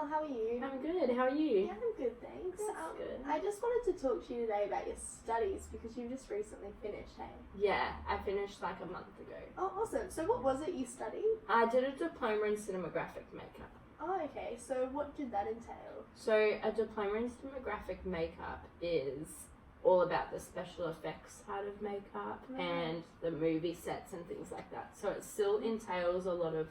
Oh, how are you? I'm good. How are you? Yeah, I'm good, thanks. That's good. I just wanted to talk to you today about your studies because you just recently finished, hey? Yeah, I finished like a month ago. Oh, awesome. So what was it you studied? I did a diploma in cinematographic makeup. Oh, okay. So what did that entail? So a diploma in cinematographic makeup is all about the special effects side of makeup and the movie sets and things like that. So it still entails a lot of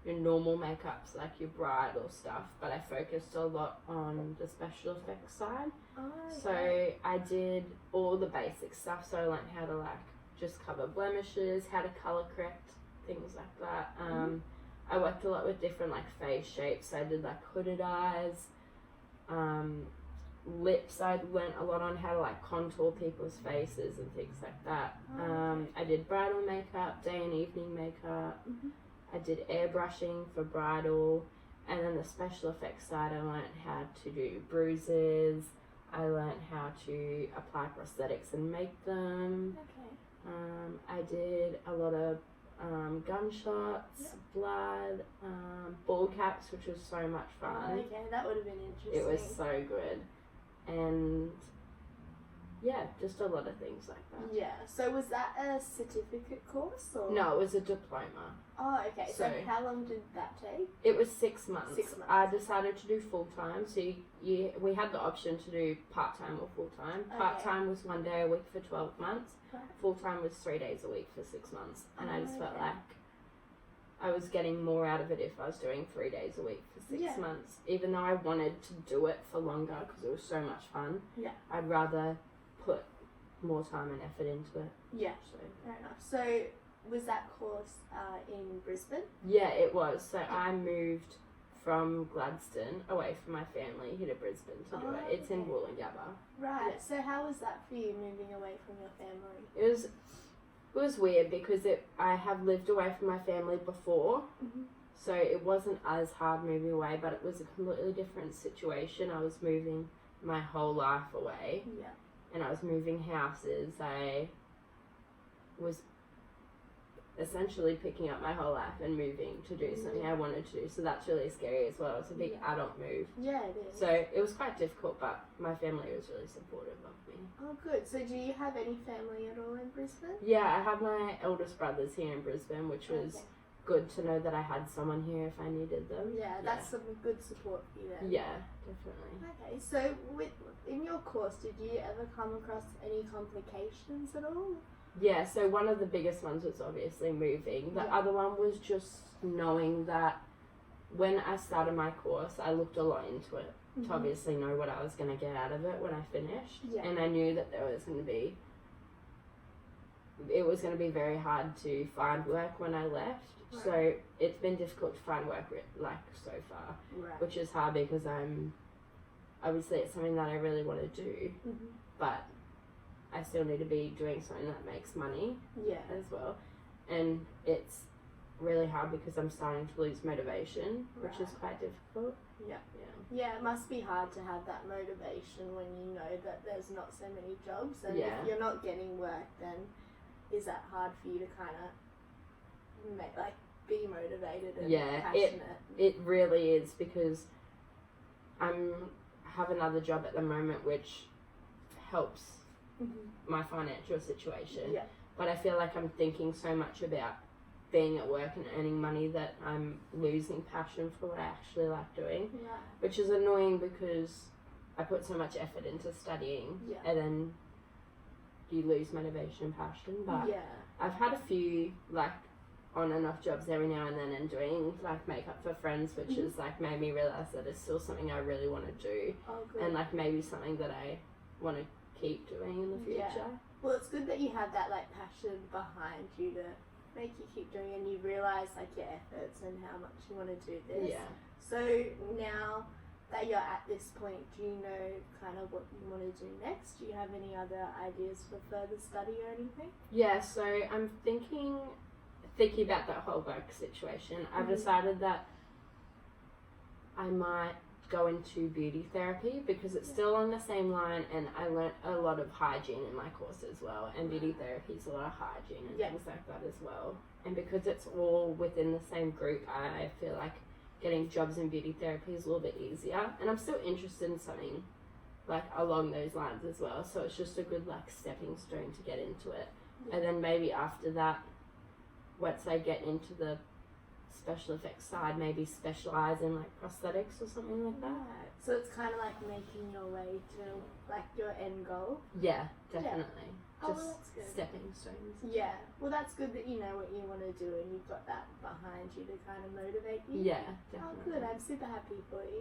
your normal makeups, like your bridal stuff, but I focused a lot on the special effects side. Oh, So okay. I did all the basic stuff. So I learned how to like just cover blemishes, how to color correct, things like that. I worked a lot with different like face shapes. I did like hooded eyes, lips. I learned a lot on how to like contour people's faces and things like that. I did bridal makeup, day and evening makeup. I did airbrushing for bridal, and then the special effects side, I learned how to do bruises. I learned how to apply prosthetics and make them. Okay. I did a lot of gunshots, blood, ball caps, which was so much fun. Oh, okay, that would have been interesting. It was so good. And yeah, just a lot of things like that. Yeah. So was that a certificate course or? No, it was a diploma. Oh, okay. So So- how long did that take? It was 6 months. 6 months. I decided to do full time. So we had the option to do part time or full time. Okay. Part time was 1 day a week for 12 months. Right. Full time was 3 days a week for 6 months. And I just felt Okay. like I was getting more out of it if I was doing 3 days a week for 6 Yeah. months. Even though I wanted to do it for longer because it was so much fun. Yeah. I'd rather put more time and effort into it. Yeah. So Fair enough. So was that course in Brisbane? yeah, it was. So I moved from Gladstone away from my family here to Brisbane to do Oh, it. It's in okay. Woolloongabba. Right. Yeah. So how was that for you moving away from your family? It was weird because I have lived away from my family before, so it wasn't as hard moving away, but it was a completely different situation. I was moving my whole life away, Yeah. and I was moving houses. I was essentially picking up my whole life and moving to do something I wanted to do, so that's really scary as well. It's a big adult move. Yeah, it is. So it was quite difficult, but my family was really supportive of me. Oh, good. So do you have any family at all in Brisbane? Yeah, I have my eldest brothers here in Brisbane, which was Okay. good to know that I had someone here if I needed them. Yeah, that's some good support for you then. Yeah, definitely. Okay, so in your course, did you ever come across any complications at all? Yeah, so one of the biggest ones was obviously moving. The other one was just knowing that when I started my course, I looked a lot into it to obviously know what I was going to get out of it when I finished. Yeah. And I knew that it was going to be very hard to find work when I left. Right. So it's been difficult to find work like so far, Right. which is hard because obviously it's something that I really want to do, but I still need to be doing something that makes money Yeah. as well. And it's really hard because I'm starting to lose motivation, which is quite difficult. Yeah. Yeah. Yeah, it must be hard to have that motivation when you know that there's not so many jobs, and Yeah. if you're not getting work, then is that hard for you to kind of be motivated and passionate? It really is, because I have another job at the moment which helps my financial situation, Yeah. but I feel like I'm thinking so much about being at work and earning money that I'm losing passion for what I actually like doing, Right. which is annoying because I put so much effort into studying, Yeah. and then you lose motivation and passion. But Yeah. I've had a few like on and off jobs every now and then, and doing like makeup for friends, which has like made me realize that it's still something I really want to do, Oh, good. and like maybe something that I want to keep doing in the future. Yeah. Well, it's good that you have that like passion behind you to make you keep doing, and you realize like your efforts and how much you want to do this. Yeah. So now that you're at this point, do you know kind of what you want to do next? Do you have any other ideas for further study or anything? Yeah, so I'm thinking about that whole work situation. I've decided that I might go into beauty therapy because it's still on the same line, and I learnt a lot of hygiene in my course as well, and beauty therapy is a lot of hygiene and things like that as well. And because it's all within the same group, I feel like getting jobs in beauty therapy is a little bit easier. And I'm still interested in something like along those lines as well. So it's just a good like stepping stone to get into it. Yeah. And then maybe after that, once I get into the special effects side, maybe specialize in like prosthetics or something like that. Right. So it's kind of like making your way to like your end goal. Yeah, definitely. Oh, Just well, that's good. stepping stones. Yeah. Well, that's good that you know what you want to do and you've got that behind you to kind of motivate you. Yeah, Oh, definitely. good. I'm super happy for you.